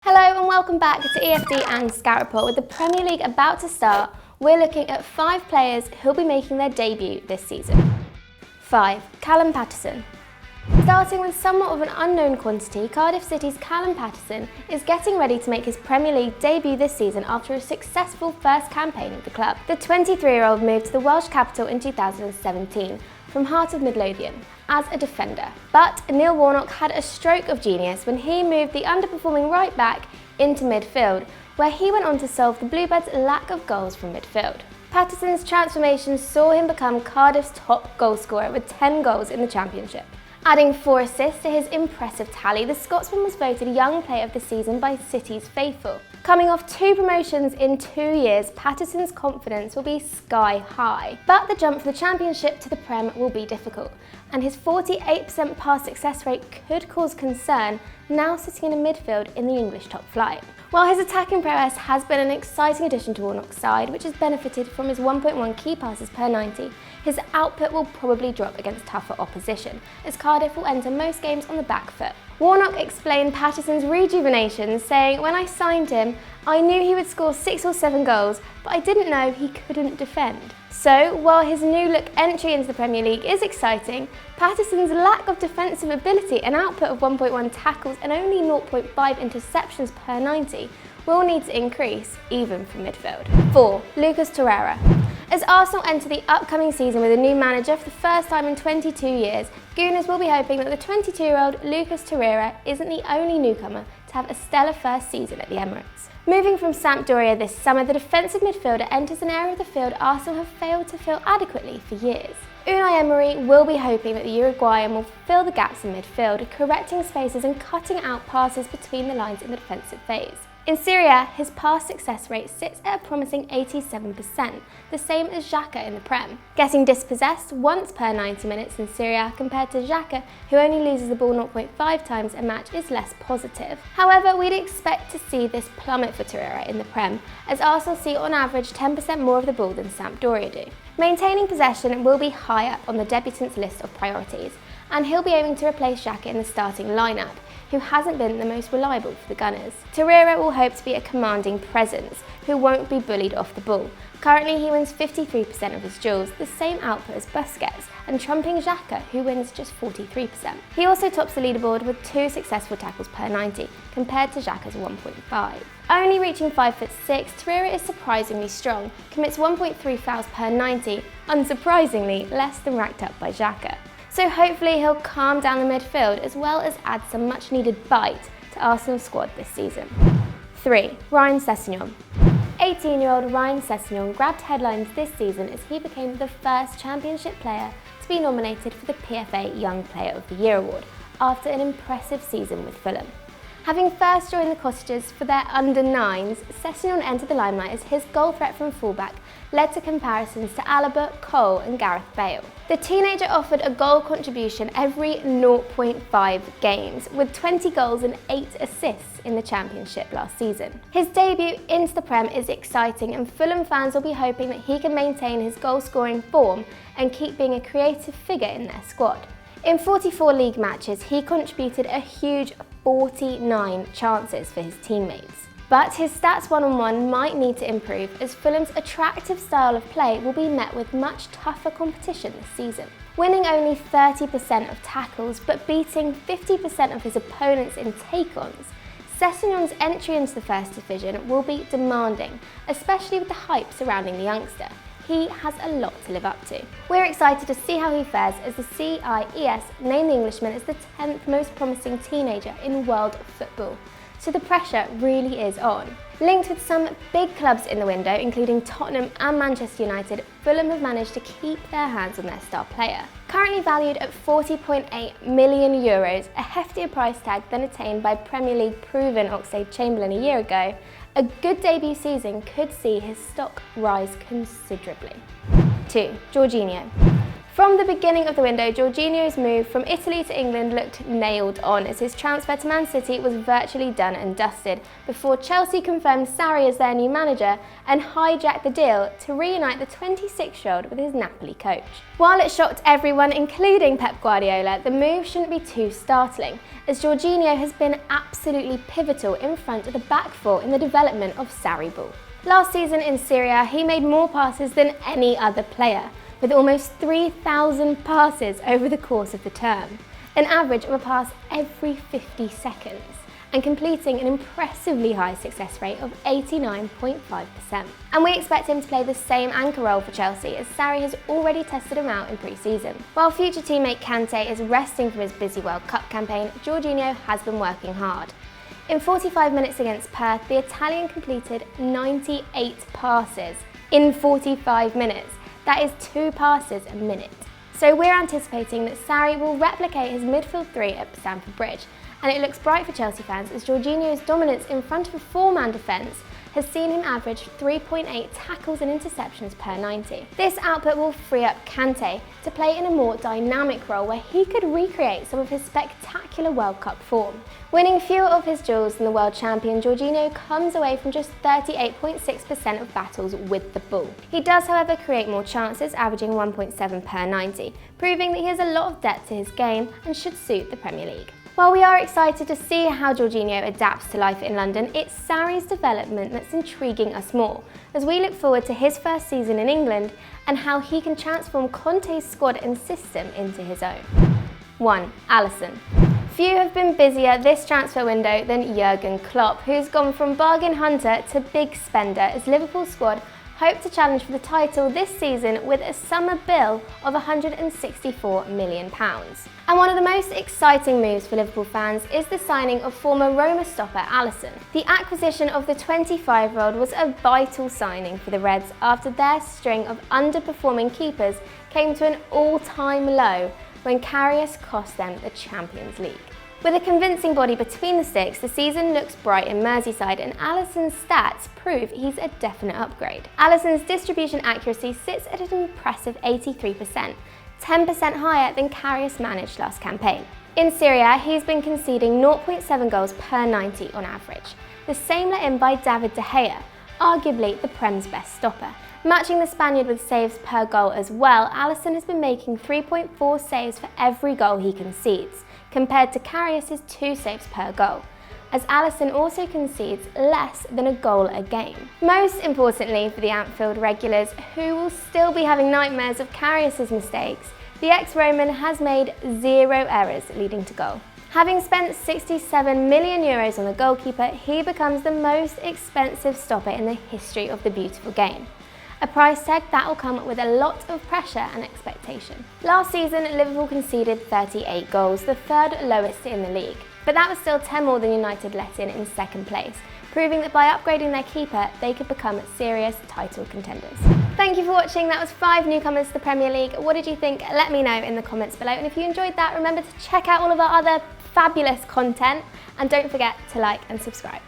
Hello and welcome back to EFD and Scout Report. With the Premier League about to start, we're looking at 5 players who'll be making their debut this season. 5. Callum Paterson. Starting with somewhat of an unknown quantity, Cardiff City's Callum Paterson is getting ready to make his Premier League debut this season after a successful first campaign at the club. The 23-year-old moved to the Welsh capital in 2017 from Heart of Midlothian as a defender. But Neil Warnock had a stroke of genius when he moved the underperforming right back into midfield, where he went on to solve the Bluebirds' lack of goals from midfield. Paterson's transformation saw him become Cardiff's top goalscorer with 10 goals in the Championship. Adding 4 assists to his impressive tally, the Scotsman was voted Young Player of the Season by City's faithful. Coming off 2 promotions in 2 years, Paterson's confidence will be sky high. But the jump from the Championship to the Prem will be difficult, and his 48% pass success rate could cause concern, now sitting in a midfield in the English top flight. While his attacking prowess has been an exciting addition to Warnock's side, which has benefited from his 1.1 key passes per 90, his output will probably drop against tougher opposition, as Cardiff will enter most games on the back foot. Warnock explained Paterson's rejuvenation, saying, "When I signed him, I knew he would score 6 or 7 goals, but I didn't know he couldn't defend." So, while his new look entry into the Premier League is exciting, Paterson's lack of defensive ability and output of 1.1 tackles and only 0.5 interceptions per 90 will need to increase, even from midfield. 4. Lucas Torreira. As Arsenal enter the upcoming season with a new manager for the first time in 22 years, Gooners will be hoping that the 22-year-old Lucas Torreira isn't the only newcomer to have a stellar first season at the Emirates. Moving from Sampdoria this summer, the defensive midfielder enters an area of the field Arsenal have failed to fill adequately for years. Unai Emery will be hoping that the Uruguayan will fill the gaps in midfield, correcting spaces and cutting out passes between the lines in the defensive phase. In Serie A, his pass success rate sits at a promising 87%, the same as Xhaka in the Prem. Getting dispossessed once per 90 minutes in Serie A compared to Xhaka, who only loses the ball 0.5 times a match, is less positive. However, we'd expect to see this plummet for Torreira in the Prem, as Arsenal see on average 10% more of the ball than Sampdoria do. Maintaining possession will be high up on the debutant's list of priorities, and he'll be aiming to replace Xhaka in the starting lineup, who hasn't been the most reliable for the Gunners. Torreira will hope to be a commanding presence, who won't be bullied off the ball. Currently, he wins 53% of his duels, the same output as Busquets, and trumping Xhaka, who wins just 43%. He also tops the leaderboard with 2 successful tackles per 90, compared to Xhaka's 1.5. Only reaching 5'6", Torreira is surprisingly strong, commits 1.3 fouls per 90, unsurprisingly less than racked up by Xhaka. So hopefully he'll calm down the midfield as well as add some much needed bite to Arsenal's squad this season. 3. Ryan Sessegnon. 18-year-old Ryan Sessegnon grabbed headlines this season as he became the first Championship player to be nominated for the PFA Young Player of the Year award after an impressive season with Fulham. Having first joined the Cottagers for their under-9s, Sessegnon entered the limelight as his goal threat from fullback led to comparisons to Alaba, Cole and Gareth Bale. The teenager offered a goal contribution every 0.5 games, with 20 goals and 8 assists in the Championship last season. His debut into the Prem is exciting, and Fulham fans will be hoping that he can maintain his goal-scoring form and keep being a creative figure in their squad. In 44 league matches, he contributed a huge 49 chances for his teammates. But his stats one-on-one might need to improve, as Fulham's attractive style of play will be met with much tougher competition this season. Winning only 30% of tackles but beating 50% of his opponents in take-ons, Sessegnon's entry into the First Division will be demanding, especially with the hype surrounding the youngster. He has a lot to live up to. We're excited to see how he fares, as the CIES named the Englishman as the 10th most promising teenager in world football. So the pressure really is on. Linked with some big clubs in the window, including Tottenham and Manchester United, Fulham have managed to keep their hands on their star player. Currently valued at €40.8 million, a heftier price tag than attained by Premier League proven Oxlade-Chamberlain a year ago, a good debut season could see his stock rise considerably. 2. Jorginho. From the beginning of the window, Jorginho's move from Italy to England looked nailed on, as his transfer to Man City was virtually done and dusted before Chelsea confirmed Sarri as their new manager and hijacked the deal to reunite the 26-year-old with his Napoli coach. While it shocked everyone, including Pep Guardiola, the move shouldn't be too startling, as Jorginho has been absolutely pivotal in front of the back four in the development of Sarri ball. Last season in Serie A, he made more passes than any other player, with almost 3,000 passes over the course of the term, an average of a pass every 50 seconds, and completing an impressively high success rate of 89.5%. And we expect him to play the same anchor role for Chelsea, as Sarri has already tested him out in pre-season. While future teammate Kante is resting from his busy World Cup campaign, Jorginho has been working hard. In 45 minutes against Perth, the Italian completed 98 passes in 45 minutes. That is 2 passes a minute. So we're anticipating that Sarri will replicate his midfield three at Stamford Bridge, and it looks bright for Chelsea fans, as Jorginho's dominance in front of a 4-man defence has seen him average 3.8 tackles and interceptions per 90. This output will free up Kante to play in a more dynamic role where he could recreate some of his spectacular World Cup form. Winning fewer of his duels than the world champion, Jorginho comes away from just 38.6% of battles with the ball. He does, however, create more chances, averaging 1.7 per 90, proving that he has a lot of depth to his game and should suit the Premier League. While we are excited to see how Jorginho adapts to life in London, it's Sarri's development that's intriguing us more, as we look forward to his first season in England and how he can transform Conte's squad and system into his own. 1. Alisson. Few have been busier this transfer window than Jurgen Klopp, who's gone from bargain hunter to big spender, as Liverpool's squad hope to challenge for the title this season with a summer bill of £164 million. And one of the most exciting moves for Liverpool fans is the signing of former Roma stopper Alisson. The acquisition of the 25-year-old was a vital signing for the Reds after their string of underperforming keepers came to an all-time low when Karius cost them the Champions League. With a convincing body between the sticks, the season looks bright in Merseyside, and Alisson's stats prove he's a definite upgrade. Alisson's distribution accuracy sits at an impressive 83%, 10% higher than Karius managed last campaign. In Serie A, he's been conceding 0.7 goals per 90 on average, the same let in by David De Gea, arguably the Prem's best stopper. Matching the Spaniard with saves per goal as well, Alisson has been making 3.4 saves for every goal he concedes, compared to Karius' 2 saves per goal, as Alisson also concedes less than a goal a game. Most importantly for the Anfield regulars, who will still be having nightmares of Karius' mistakes, the ex-Roman has made 0 errors leading to goal. Having spent €67 million on the goalkeeper, he becomes the most expensive stopper in the history of the beautiful game. A price tag that will come with a lot of pressure and expectation. Last season, Liverpool conceded 38 goals, the 3rd lowest in the league. But that was still 10 more than United let in second place, proving that by upgrading their keeper, they could become serious title contenders. Thank you for watching. That was 5 newcomers to the Premier League. What did you think? Let me know in the comments below. And if you enjoyed that, remember to check out all of our other fabulous content. And don't forget to like and subscribe.